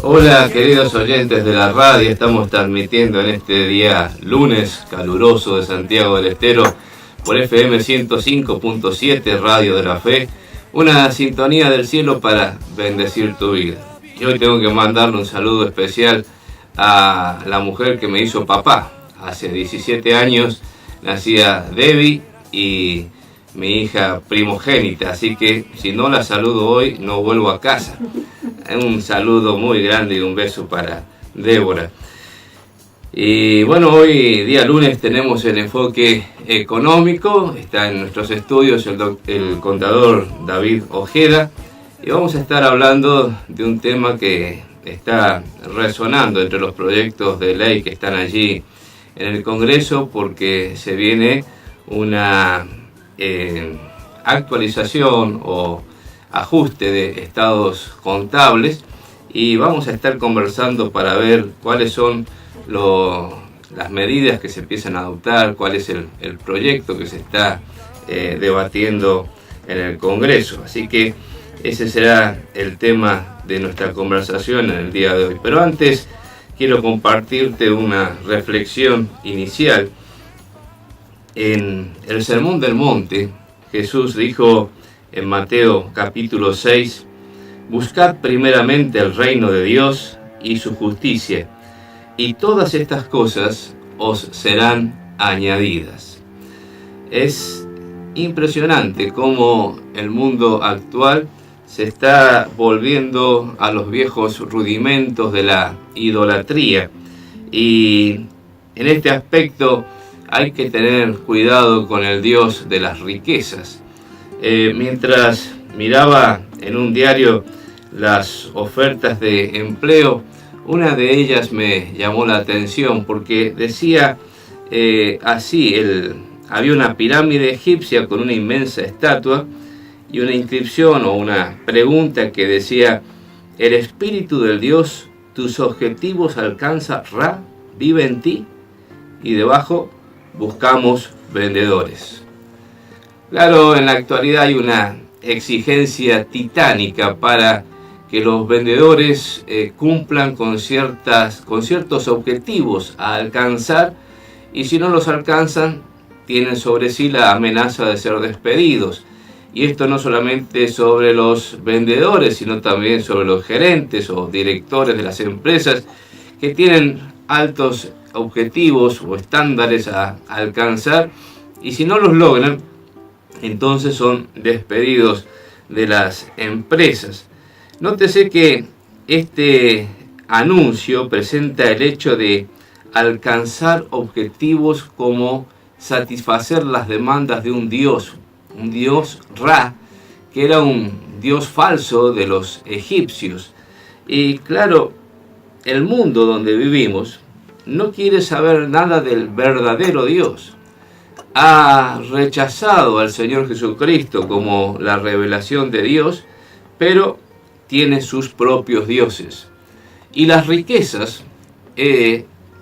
Hola queridos oyentes de la radio, estamos transmitiendo en este día lunes caluroso de Santiago del Estero por FM 105.7 Radio de la Fe, una sintonía del cielo para bendecir tu vida. Y hoy tengo que mandarle un saludo especial a la mujer que me hizo papá. Hace 17 años nacía Debbie y mi hija primogénita, así que si no la saludo hoy no vuelvo a casa. Un saludo muy grande y un beso para Débora. Y bueno, hoy día lunes tenemos el enfoque económico. Está en nuestros estudios el contador David Ojeda y vamos a estar hablando de un tema que está resonando entre los proyectos de ley que están allí en el Congreso, porque se viene una actualización o ajuste de estados contables, y vamos a estar conversando para ver cuáles son las medidas que se empiezan a adoptar, cuál es el proyecto que se está debatiendo en el Congreso. Así que ese será el tema de nuestra conversación en el día de hoy. Pero antes quiero compartirte una reflexión inicial. En el Sermón del Monte, Jesús dijo en Mateo capítulo 6, buscad primeramente el reino de Dios y su justicia, y todas estas cosas os serán añadidas. Es impresionante cómo el mundo actual se está volviendo a los viejos rudimentos de la idolatría, y en este aspecto hay que tener cuidado con el Dios de las riquezas. Mientras miraba en un diario las ofertas de empleo, una de ellas me llamó la atención porque decía así, había una pirámide egipcia con una inmensa estatua y una inscripción o una pregunta que decía: ¿el espíritu del Dios, tus objetivos alcanza, Ra, vive en ti? Y debajo: buscamos vendedores. Claro, en la actualidad hay una exigencia titánica para que los vendedores cumplan con ciertos objetivos a alcanzar, y si no los alcanzan, tienen sobre sí la amenaza de ser despedidos. Y esto no solamente sobre los vendedores, sino también sobre los gerentes o directores de las empresas que tienen altos objetivos o estándares a alcanzar, y si no los logran, entonces son despedidos de las empresas. Nótese que este anuncio presenta el hecho de alcanzar objetivos como satisfacer las demandas de un dios Ra, que era un dios falso de los egipcios. Y claro, el mundo donde vivimos no quiere saber nada del verdadero Dios. Ha rechazado al Señor Jesucristo como la revelación de Dios, pero tiene sus propios dioses. Y las riquezas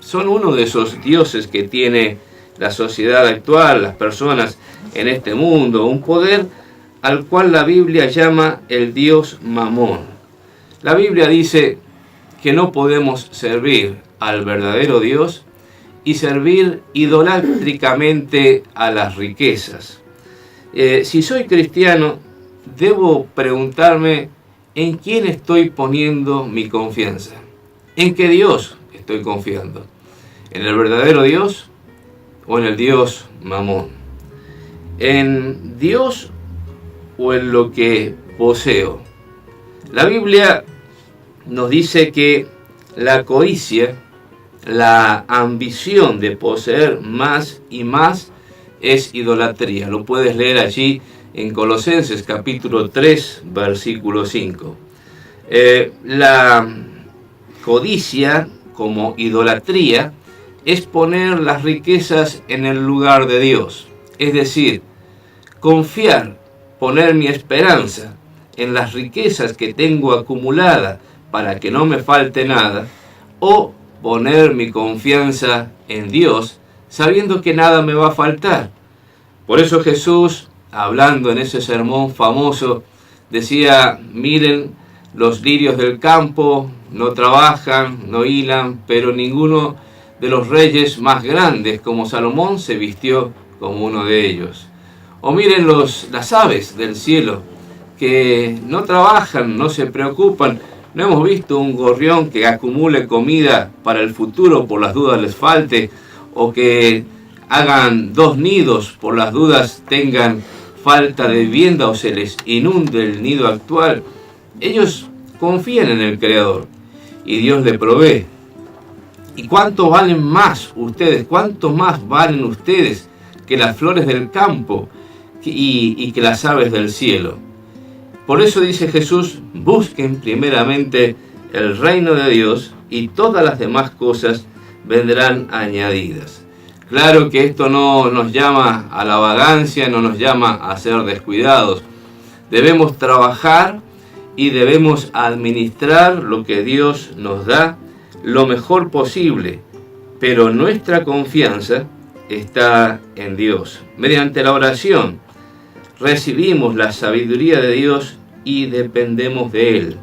son uno de esos dioses que tiene la sociedad actual, las personas en este mundo, un poder al cual la Biblia llama el Dios Mamón. La Biblia dice que no podemos servir al verdadero Dios y servir idolátricamente a las riquezas. Si soy cristiano, debo preguntarme en quién estoy poniendo mi confianza. ¿En qué Dios estoy confiando? ¿En el verdadero Dios o en el Dios Mamón? ¿En Dios o en lo que poseo? La Biblia nos dice que la codicia, la ambición de poseer más y más, es idolatría. Lo puedes leer allí en Colosenses capítulo 3, versículo 5. La codicia como idolatría es poner las riquezas en el lugar de Dios. Es decir, confiar, poner mi esperanza en las riquezas que tengo acumuladas para que no me falte nada, o poner mi confianza en Dios sabiendo que nada me va a faltar. Por eso Jesús, hablando en ese sermón famoso, decía: miren los lirios del campo, no trabajan, no hilan, pero ninguno de los reyes más grandes como Salomón se vistió como uno de ellos. O miren las aves del cielo, que no trabajan, no se preocupan. No hemos visto un gorrión que acumule comida para el futuro por las dudas les falte, o que hagan 2 nidos por las dudas tengan falta de vivienda o se les inunde el nido actual. Ellos confían en el Creador y Dios le provee. ¿Y cuánto valen más ustedes? ¿Cuánto más valen ustedes que las flores del campo y que las aves del cielo? Por eso dice Jesús, busquen primeramente el reino de Dios y todas las demás cosas vendrán añadidas. Claro que esto no nos llama a la vagancia, no nos llama a ser descuidados. Debemos trabajar y debemos administrar lo que Dios nos da lo mejor posible, pero nuestra confianza está en Dios. Mediante la oración recibimos la sabiduría de Dios y dependemos de Él.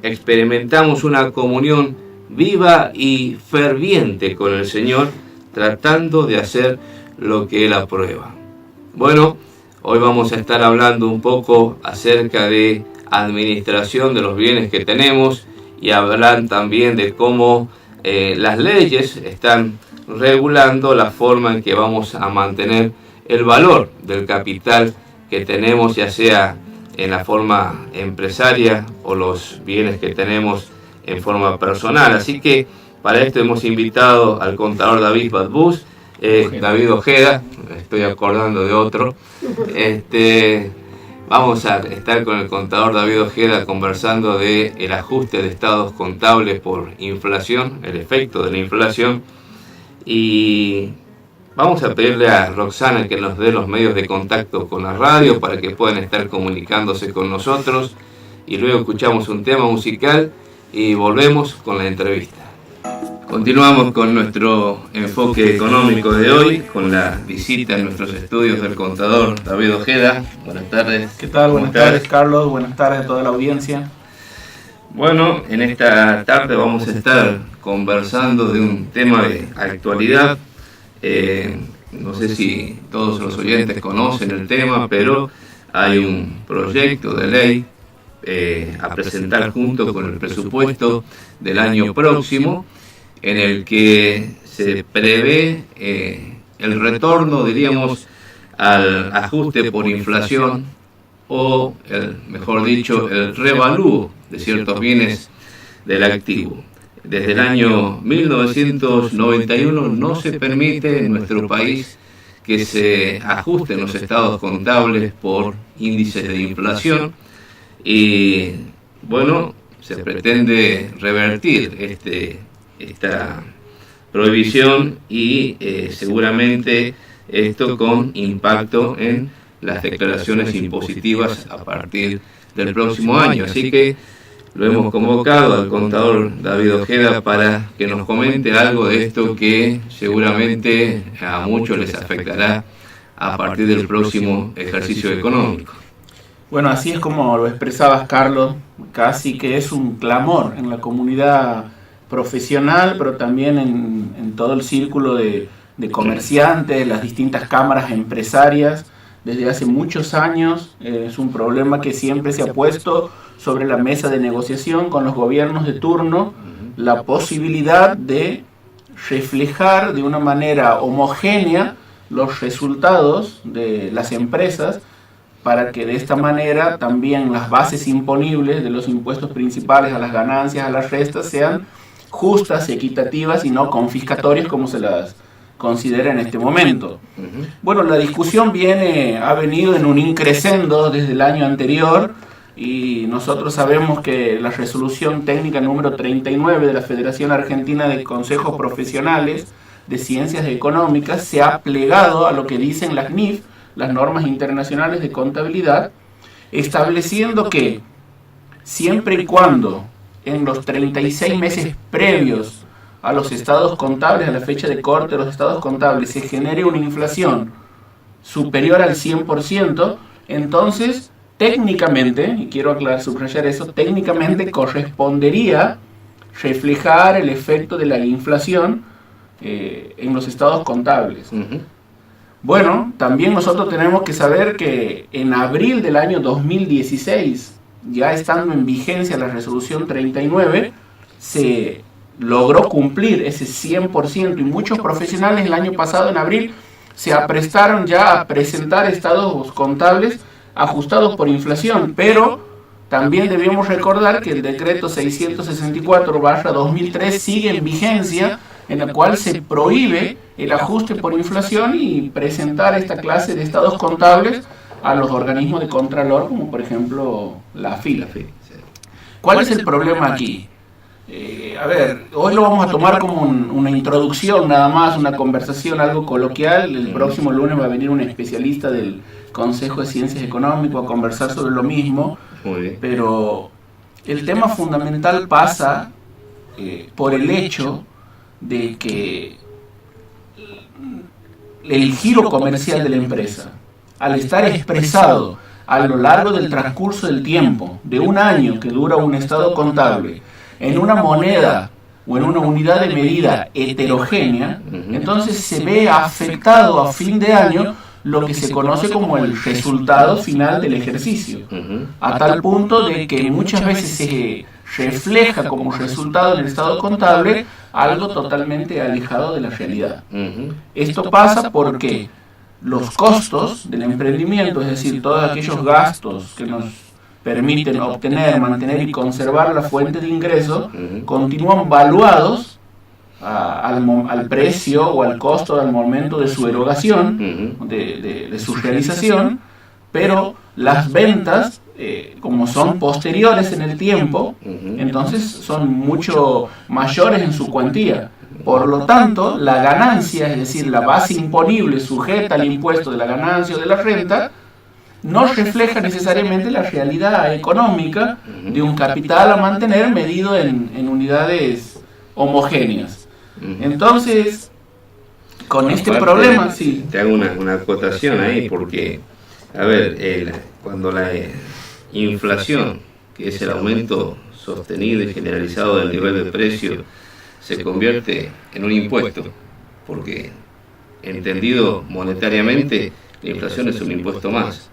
Experimentamos una comunión viva y ferviente con el Señor, tratando de hacer lo que Él aprueba. Bueno, hoy vamos a estar hablando un poco acerca de administración de los bienes que tenemos y hablar también de cómo las leyes están regulando la forma en que vamos a mantener el valor del capital que tenemos, ya sea en la forma empresaria o los bienes que tenemos en forma personal. Así que para esto hemos invitado al contador David Badbus, David Ojeda, estoy acordando de otro. Vamos a estar con el contador David Ojeda conversando de el ajuste de estados contables por inflación, el efecto de la inflación. Y vamos a pedirle a Roxana que nos dé los medios de contacto con la radio para que puedan estar comunicándose con nosotros. Y luego escuchamos un tema musical y volvemos con la entrevista. Continuamos con nuestro enfoque económico de hoy, con la visita en nuestros estudios del contador David Ojeda. Buenas tardes. ¿Qué tal? Buenas tardes, Carlos. Buenas tardes a toda la audiencia. Bueno, en esta tarde vamos a estar conversando de un tema de actualidad. No sé si todos los oyentes conocen el tema, pero hay un proyecto de ley a presentar junto con el presupuesto del año próximo, en el que se prevé el retorno, diríamos, al ajuste por inflación o, mejor dicho, el revalúo de ciertos bienes del activo. Desde el año 1991 no se permite en nuestro país que se ajusten los estados contables por índices de inflación y, bueno, se pretende revertir esta prohibición y seguramente esto con impacto en las declaraciones impositivas a partir del próximo año. Así que lo hemos convocado al contador David Ojeda para que nos comente algo de esto que seguramente a muchos les afectará a partir del próximo ejercicio económico. Bueno, así es como lo expresabas, Carlos, casi que es un clamor en la comunidad profesional, pero también en todo el círculo de comerciantes, las distintas cámaras empresarias. Desde hace muchos años es un problema que siempre se ha puesto sobre la mesa de negociación con los gobiernos de turno, la posibilidad de reflejar de una manera homogénea los resultados de las empresas, para que de esta manera también las bases imponibles de los impuestos principales a las ganancias, a las restas, sean justas, equitativas y no confiscatorias como se las considera en este momento. Bueno, la discusión ha venido en un increscendo desde el año anterior y nosotros sabemos que la resolución técnica número 39 de la Federación Argentina de Consejos Profesionales de Ciencias Económicas se ha plegado a lo que dicen las NIF, las normas internacionales de contabilidad, estableciendo que siempre y cuando en los 36 meses previos a los estados contables, a la fecha de corte de los estados contables, se genere una inflación superior al 100%, entonces técnicamente, y quiero subrayar eso, técnicamente correspondería reflejar el efecto de la inflación en los estados contables. Bueno, también nosotros tenemos que saber que en abril del año 2016, ya estando en vigencia la resolución 39, se logró cumplir ese 100% y muchos profesionales el año pasado, en abril, se aprestaron ya a presentar estados contables ajustados por inflación, pero también debemos recordar que el decreto 664/2003 sigue en vigencia, en el cual se prohíbe el ajuste por inflación y presentar esta clase de estados contables a los organismos de contralor, como por ejemplo la AFIP. ¿Cuál es el problema aquí? Hoy lo vamos a tomar como una introducción nada más, una conversación, algo coloquial. El próximo lunes va a venir un especialista del Consejo de Ciencias Económicas a conversar sobre lo mismo. Pero el tema fundamental pasa por el hecho de que el giro comercial de la empresa, al estar expresado a lo largo del transcurso del tiempo, de un año que dura un estado contable, en una moneda o en una unidad de medida heterogénea, entonces se ve afectado a fin de año lo que se conoce como el resultado final del ejercicio, a tal punto de que muchas veces se refleja como resultado en el estado contable algo totalmente alejado de la realidad. Esto pasa porque los costos del emprendimiento, es decir, todos aquellos gastos que nos permiten obtener, mantener y conservar la fuente de ingreso, continúan valuados al precio o al costo al momento de su erogación, de su realización, pero las ventas, como son posteriores en el tiempo, entonces son mucho mayores en su cuantía. Por lo tanto, la ganancia, es decir, la base imponible sujeta al impuesto de la ganancia o de la renta, no refleja necesariamente la realidad económica de un capital a mantener medido en unidades homogéneas. Entonces, con este problema, sí. Te hago una acotación ahí, porque, a ver, cuando la inflación, que es el aumento sostenido y generalizado del nivel de precio, se convierte en un impuesto, porque entendido monetariamente, la inflación es un impuesto más,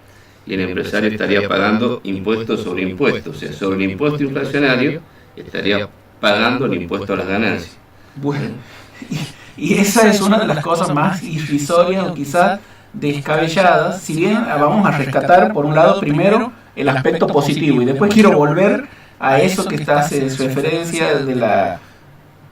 y el empresario estaría pagando impuestos sobre impuestos, o sea, sobre el impuesto inflacionario estaría pagando el impuesto a las ganancias. Bueno, y esa es una de las cosas más irrisorias o quizás descabelladas. Si bien vamos a rescatar por un lado primero el aspecto positivo y después quiero volver a eso que hace referencia de la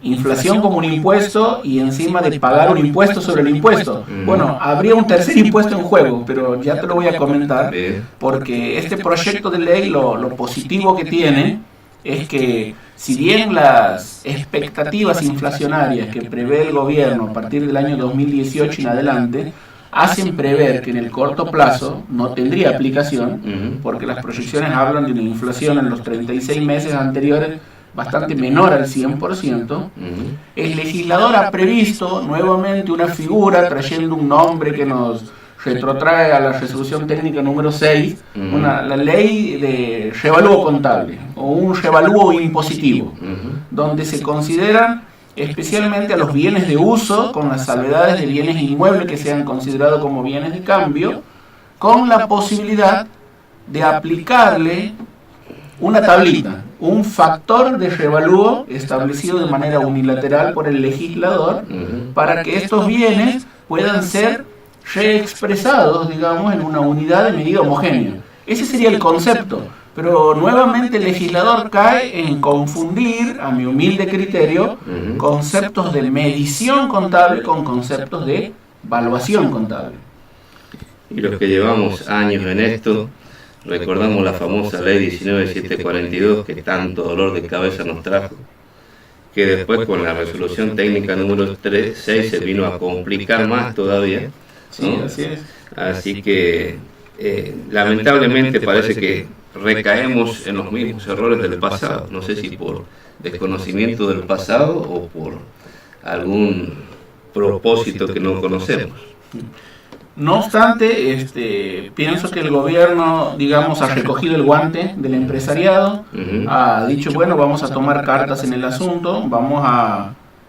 inflación como un impuesto y encima de pagar un impuesto sobre el impuesto. Bueno, habría un tercer impuesto en juego, pero ya te lo voy a comentar, porque este proyecto de ley lo positivo que tiene es que si bien las expectativas inflacionarias que prevé el gobierno a partir del año 2018 en adelante hacen prever que en el corto plazo no tendría aplicación, porque las proyecciones hablan de una inflación en los 36 meses anteriores bastante menor al 100%, el legislador ha previsto nuevamente una figura trayendo un nombre que nos retrotrae a la resolución técnica número 6, la ley de revalúo contable o un revalúo impositivo, donde se consideran especialmente a los bienes de uso, con las salvedades de bienes inmuebles que sean considerados como bienes de cambio, con la posibilidad de aplicarle una tablita, un factor de revalúo establecido de manera unilateral por el legislador para que estos bienes puedan ser reexpresados, digamos, en una unidad de medida homogénea. Ese sería el concepto, pero nuevamente el legislador cae en confundir, a mi humilde criterio, conceptos de medición contable con conceptos de evaluación contable. Y los que llevamos años en esto, recordamos la famosa ley 19742 que tanto dolor de cabeza nos trajo, que después con la resolución técnica número 6 se vino a complicar más todavía, ¿no? Sí, así es. Así que lamentablemente parece que recaemos en los mismos errores del pasado, no sé si por desconocimiento del pasado o por algún propósito que no conocemos. No obstante, pienso que el gobierno, digamos, ha recogido el guante del empresariado, ha dicho, bueno, vamos a tomar cartas en el asunto,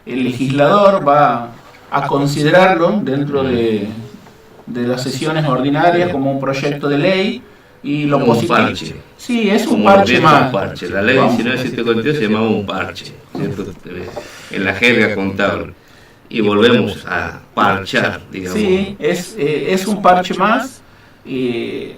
el legislador va a considerarlo dentro de las sesiones ordinarias como un proyecto de ley, y lo positivo. Parche. Sí, es un parche más. Un parche. La ley 1972 se llamaba un parche, ¿cierto? En la jerga contable. Y volvemos a parchar, digamos. Sí, es un parche más,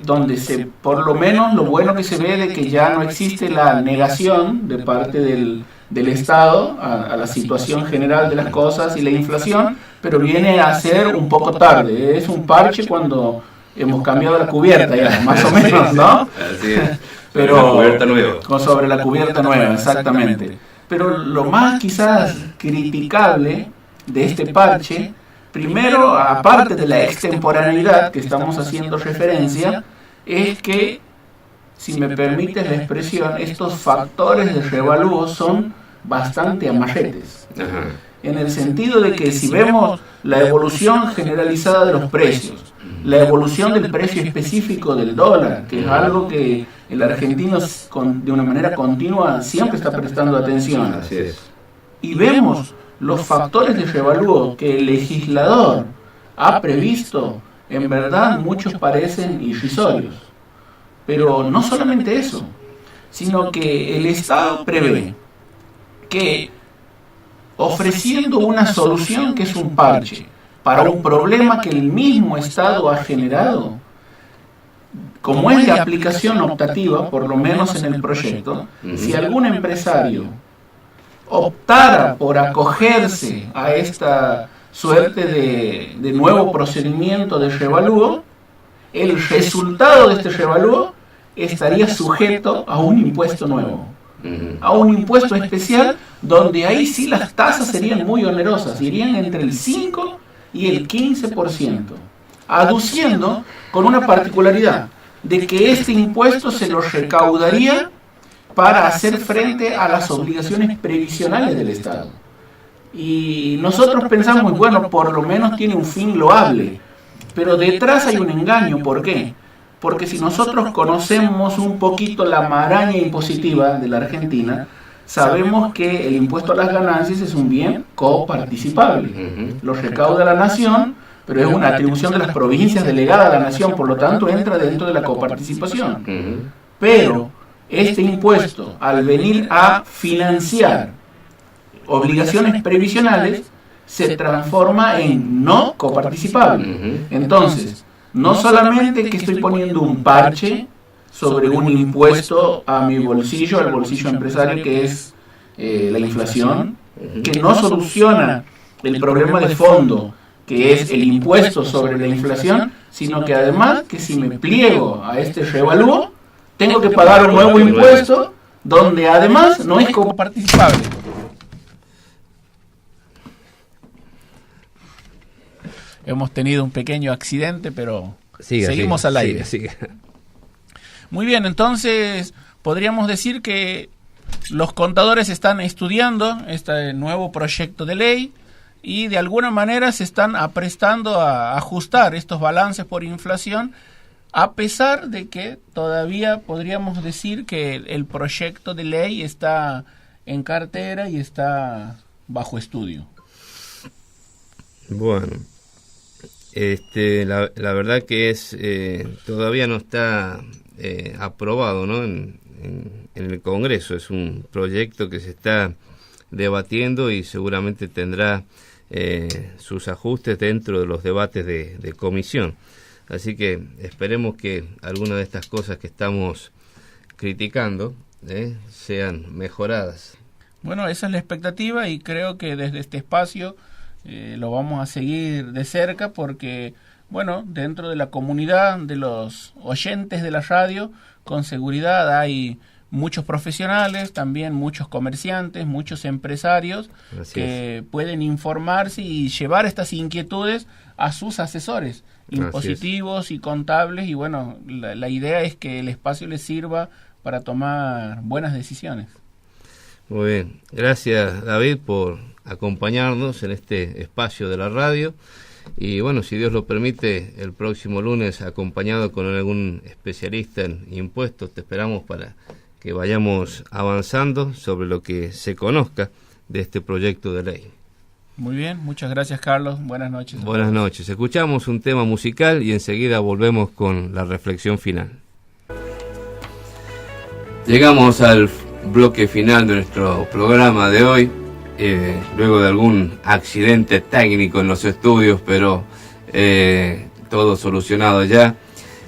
donde por lo menos lo bueno que se ve de que ya no existe la negación de parte del Estado a la situación general de las cosas y la inflación, pero viene a ser un poco tarde. Es un parche cuando hemos cambiado la cubierta ya, más o menos, ¿no? Así es. Pero la cubierta nueva. sobre la cubierta nueva, exactamente. Pero lo más quizás criticable de este parche, primero, aparte de la extemporaneidad que estamos haciendo referencia, es que, si me permites la expresión, estos factores de revalúo son bastante amarretes. Ajá. En el sentido de que si vemos la evolución generalizada de los precios, la evolución del precio específico del dólar, que es algo que el argentino de una manera continua siempre está prestando atención, Así es. y vemos los factores de revalúo que el legislador ha previsto, en verdad muchos parecen irrisorios. Pero no solamente eso, sino que el Estado prevé que, ofreciendo una solución que es un parche para un problema que el mismo Estado ha generado, como es de aplicación optativa, por lo menos en el proyecto, si algún empresario optara por acogerse a esta suerte de nuevo procedimiento de revalúo, el resultado de este revalúo estaría sujeto a un impuesto nuevo, a un impuesto especial, donde ahí sí las tasas serían muy onerosas, irían entre el 5 y el 15%, aduciendo con una particularidad de que este impuesto se lo recaudaría para hacer frente a las obligaciones previsionales del Estado. Y nosotros pensamos, bueno, por lo menos tiene un fin loable, pero detrás hay un engaño. ¿Por qué? Porque si nosotros conocemos un poquito la maraña impositiva de la Argentina, sabemos que el impuesto a las ganancias es un bien coparticipable. Lo recauda la nación, pero es una atribución de las provincias delegada a la nación, por lo tanto entra dentro de la coparticipación. Pero este impuesto, al venir a financiar obligaciones previsionales, se transforma en no coparticipable. Entonces, no solamente que estoy poniendo un parche sobre un impuesto a mi bolsillo, al bolsillo empresario, que es la inflación, que no soluciona el problema de fondo, que es el impuesto sobre la inflación, sino que además que si me pliego a este revalúo, tengo que pagar un nuevo impuesto, donde además no es coparticipable. Hemos tenido un pequeño accidente, pero seguimos al aire. Sigue. Muy bien, entonces podríamos decir que los contadores están estudiando este nuevo proyecto de ley y de alguna manera se están aprestando a ajustar estos balances por inflación, a pesar de que todavía podríamos decir que el proyecto de ley está en cartera y está bajo estudio. Bueno, la verdad que todavía no está aprobado, ¿no? En el Congreso. Es un proyecto que se está debatiendo y seguramente tendrá sus ajustes dentro de los debates de comisión. Así que esperemos que algunas de estas cosas que estamos criticando sean mejoradas. Bueno, esa es la expectativa y creo que desde este espacio lo vamos a seguir de cerca porque, bueno, dentro de la comunidad de los oyentes de la radio, con seguridad hay muchos profesionales, también muchos comerciantes, muchos empresarios que pueden informarse y llevar estas inquietudes a sus asesores impositivos y contables, y bueno, la idea es que el espacio les sirva para tomar buenas decisiones. Muy bien, gracias David por acompañarnos en este espacio de la radio Y bueno, si Dios lo permite, el próximo lunes, acompañado con algún especialista en impuestos, te esperamos para que vayamos avanzando sobre lo que se conozca de este proyecto de ley. Muy bien, muchas gracias, Carlos. Buenas noches. Buenas noches. Escuchamos un tema musical y enseguida volvemos con la reflexión final. Llegamos al bloque final de nuestro programa de hoy, luego de algún accidente técnico en los estudios, pero todo solucionado ya.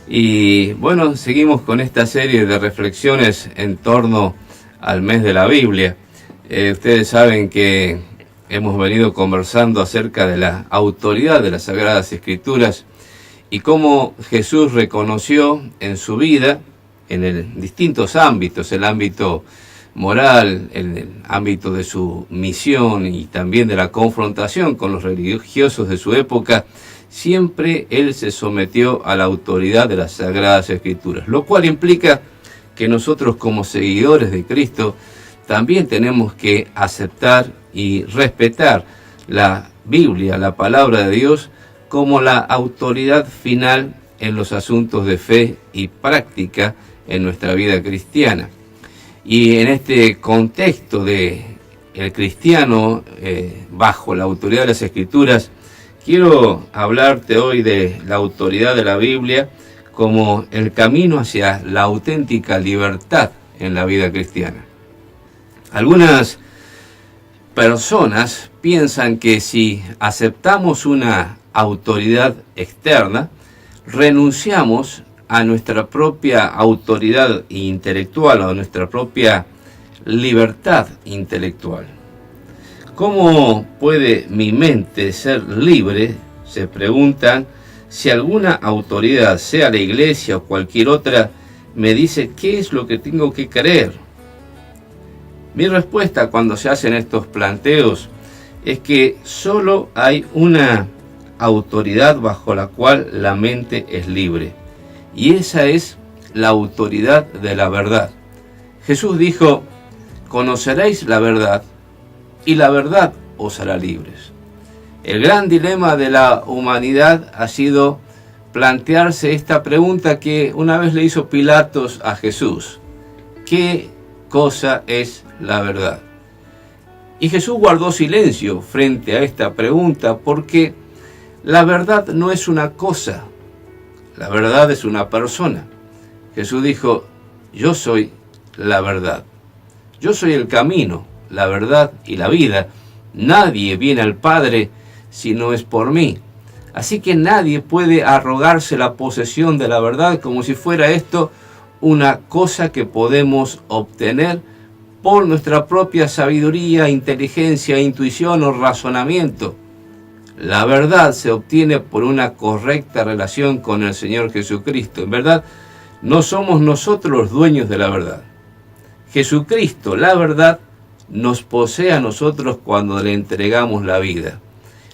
Y bueno, seguimos con esta serie de reflexiones en torno al mes de la Biblia. Ustedes saben que hemos venido conversando acerca de la autoridad de las Sagradas Escrituras y cómo Jesús reconoció en su vida, en distintos ámbitos, el ámbito moral, el ámbito de su misión y también de la confrontación con los religiosos de su época, siempre él se sometió a la autoridad de las Sagradas Escrituras, lo cual implica que nosotros como seguidores de Cristo también tenemos que aceptar y respetar la Biblia, la palabra de Dios, como la autoridad final en los asuntos de fe y práctica en nuestra vida cristiana. Y en este contexto de el cristiano bajo la autoridad de las Escrituras, quiero hablarte hoy de la autoridad de la Biblia como el camino hacia la auténtica libertad en la vida cristiana. Algunas personas piensan que si aceptamos una autoridad externa, renunciamos a nuestra propia autoridad intelectual, a nuestra propia libertad intelectual. ¿Cómo puede mi mente ser libre? Se preguntan, si alguna autoridad, sea la iglesia o cualquier otra, me dice qué es lo que tengo que creer. Mi respuesta cuando se hacen estos planteos es que solo hay una autoridad bajo la cual la mente es libre. Y esa es la autoridad de la verdad. Jesús dijo, conoceréis la verdad y la verdad os hará libres. El gran dilema de la humanidad ha sido plantearse esta pregunta que una vez le hizo Pilatos a Jesús. ¿Qué cosa es la verdad? Y Jesús guardó silencio frente a esta pregunta porque la verdad no es una cosa. La verdad es una persona. Jesús dijo, yo soy la verdad. Yo soy el camino, la verdad y la vida. Nadie viene al Padre si no es por mí. Así que nadie puede arrogarse la posesión de la verdad como si fuera esto una cosa que podemos obtener por nuestra propia sabiduría, inteligencia, intuición o razonamiento. La verdad se obtiene por una correcta relación con el Señor Jesucristo. En verdad, no somos nosotros los dueños de la verdad. Jesucristo, la verdad, nos posee a nosotros cuando le entregamos la vida.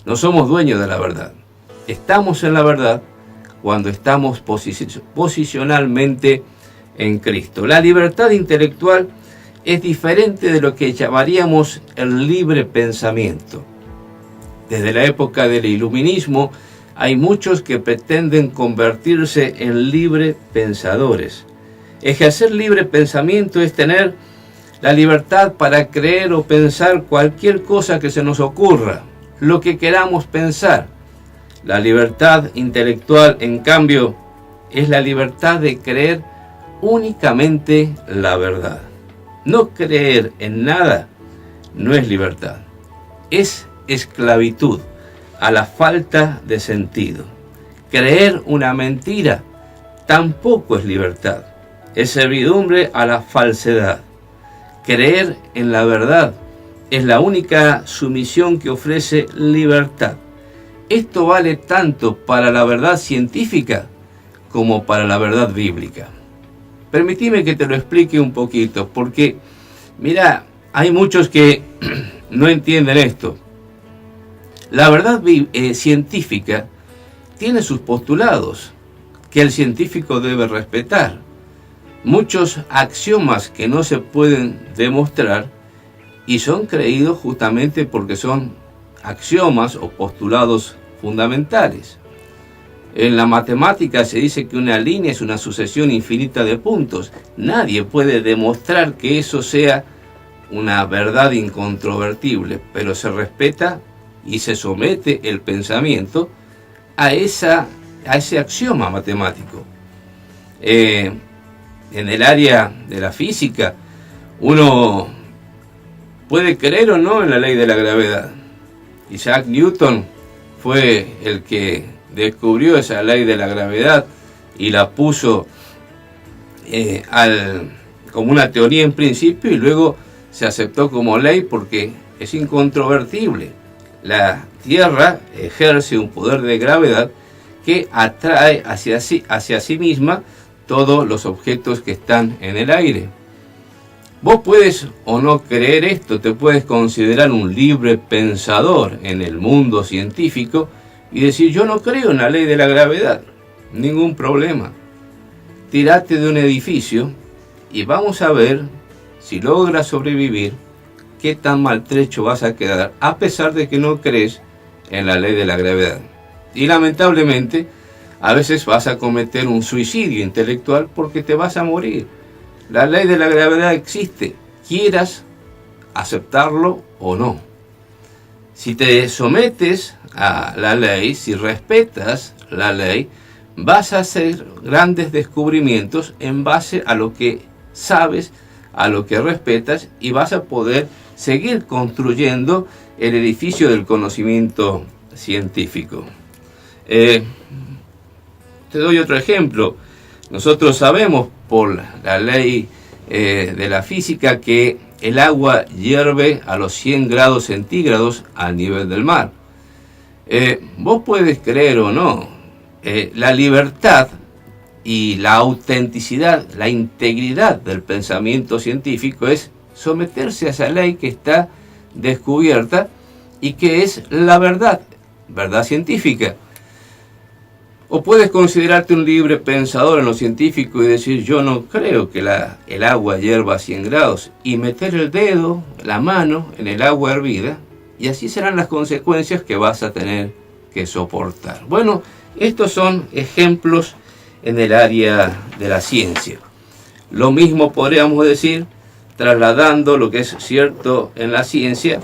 No somos dueños de la verdad. Estamos en la verdad cuando estamos posicionalmente en Cristo. La libertad intelectual es diferente de lo que llamaríamos el libre pensamiento. Desde la época del iluminismo hay muchos que pretenden convertirse en libre pensadores. Ejercer libre pensamiento es tener la libertad para creer o pensar cualquier cosa que se nos ocurra, lo que queramos pensar. La libertad intelectual, en cambio, es la libertad de creer únicamente la verdad. No creer en nada no es libertad, es esclavitud a la falta de sentido. Creer una mentira tampoco es libertad, es servidumbre a la falsedad. Creer en la verdad es la única sumisión que ofrece libertad. Esto vale tanto para la verdad científica como para la verdad bíblica. Permitime que te lo explique un poquito, porque, mira, hay muchos que no entienden esto. La verdad científica tiene sus postulados que el científico debe respetar. Muchos axiomas que no se pueden demostrar y son creídos justamente porque son axiomas o postulados fundamentales. En la matemática se dice que una línea es una sucesión infinita de puntos. Nadie puede demostrar que eso sea una verdad incontrovertible, pero se respeta y se somete el pensamiento a ese axioma matemático. En el área de la física, uno puede creer o no en la ley de la gravedad. Isaac Newton fue el que descubrió esa ley de la gravedad y la puso como una teoría en principio, y luego se aceptó como ley porque es incontrovertible. La Tierra ejerce un poder de gravedad que atrae hacia sí misma todos los objetos que están en el aire. Vos puedes o no creer esto, te puedes considerar un libre pensador en el mundo científico y decir: yo no creo en la ley de la gravedad, ningún problema. Tirate de un edificio y vamos a ver si logras sobrevivir, qué tan maltrecho vas a quedar, a pesar de que no crees en la ley de la gravedad. Y lamentablemente, a veces vas a cometer un suicidio intelectual porque te vas a morir. La ley de la gravedad existe, quieras aceptarlo o no. Si te sometes a la ley, si respetas la ley, vas a hacer grandes descubrimientos en base a lo que sabes, a lo que respetas, y vas a poder seguir construyendo el edificio del conocimiento científico. Te doy otro ejemplo. Nosotros sabemos por la ley de la física que el agua hierve a los 100 grados centígrados al nivel del mar. Vos puedes creer o no, la libertad y la autenticidad, la integridad del pensamiento científico es someterse a esa ley que está descubierta y que es la verdad científica. O puedes considerarte un libre pensador en lo científico y decir: yo no creo que el agua hierva a 100 grados, y meter el dedo, la mano, en el agua hervida, y así serán las consecuencias que vas a tener que soportar. Bueno, estos son ejemplos en el área de la ciencia. Lo mismo podríamos decir trasladando lo que es cierto en la ciencia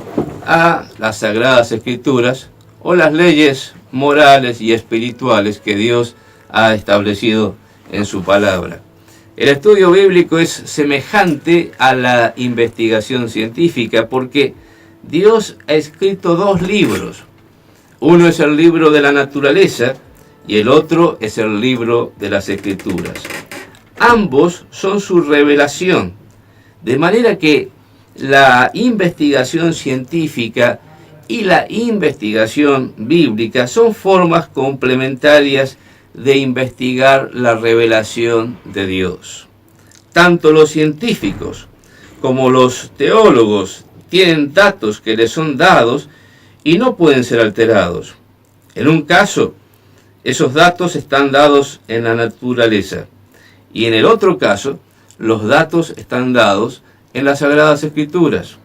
a las Sagradas Escrituras o las leyes morales y espirituales que Dios ha establecido en su palabra. El estudio bíblico es semejante a la investigación científica porque Dios ha escrito dos libros. Uno es el libro de la naturaleza y el otro es el libro de las Escrituras. Ambos son su revelación, de manera que la investigación científica y la investigación bíblica son formas complementarias de investigar la revelación de Dios. Tanto los científicos como los teólogos tienen datos que les son dados y no pueden ser alterados. En un caso, esos datos están dados en la naturaleza, y en el otro caso, los datos están dados en las Sagradas Escrituras.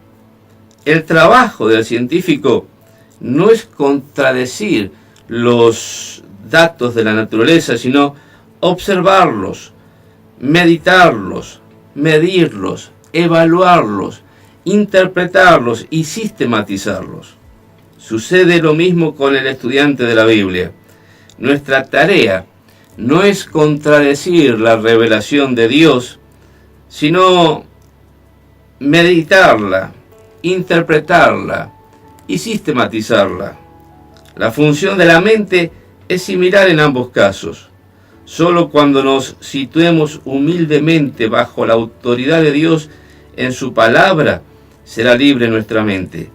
El trabajo del científico no es contradecir los datos de la naturaleza, sino observarlos, meditarlos, medirlos, evaluarlos, interpretarlos y sistematizarlos. Sucede lo mismo con el estudiante de la Biblia. Nuestra tarea no es contradecir la revelación de Dios, sino meditarla, interpretarla y sistematizarla. La función de la mente es similar en ambos casos. Solo cuando nos situemos humildemente bajo la autoridad de Dios en su palabra, será libre nuestra mente.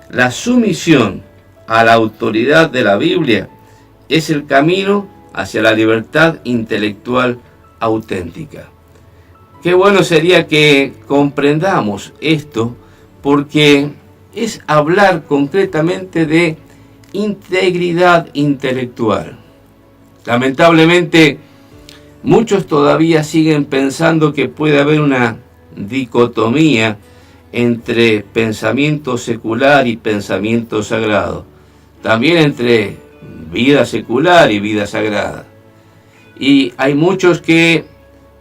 La sumisión a la autoridad de la Biblia es el camino hacia la libertad intelectual auténtica. Qué bueno sería que comprendamos esto, porque es hablar concretamente de integridad intelectual. Lamentablemente, muchos todavía siguen pensando que puede haber una dicotomía entre pensamiento secular y pensamiento sagrado. También entre vida secular y vida sagrada. Y hay muchos que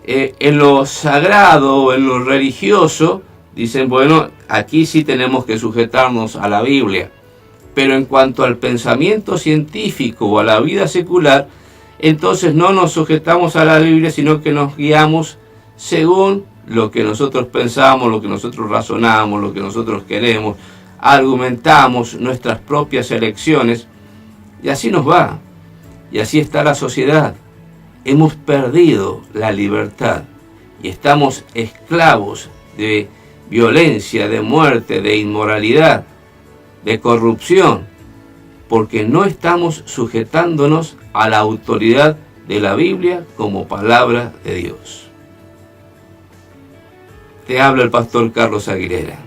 en lo sagrado, en lo religioso, dicen, bueno, aquí sí tenemos que sujetarnos a la Biblia. Pero en cuanto al pensamiento científico o a la vida secular, entonces no nos sujetamos a la Biblia, sino que nos guiamos según lo que nosotros pensamos, lo que nosotros razonamos, lo que nosotros queremos, argumentamos nuestras propias elecciones, y así nos va, y así está la sociedad. Hemos perdido la libertad y estamos esclavos de violencia, de muerte, de inmoralidad, de corrupción, porque no estamos sujetándonos a la autoridad de la Biblia como palabra de Dios. Te habla el pastor Carlos Aguilera.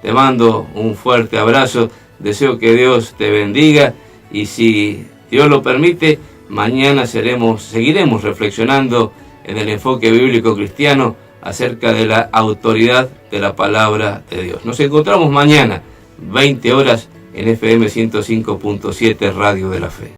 Te mando un fuerte abrazo, deseo que Dios te bendiga y si Dios lo permite, mañana seguiremos reflexionando en el enfoque bíblico cristiano acerca de la autoridad de la palabra de Dios. Nos encontramos mañana, 20 horas, en FM 105.7 Radio de la Fe.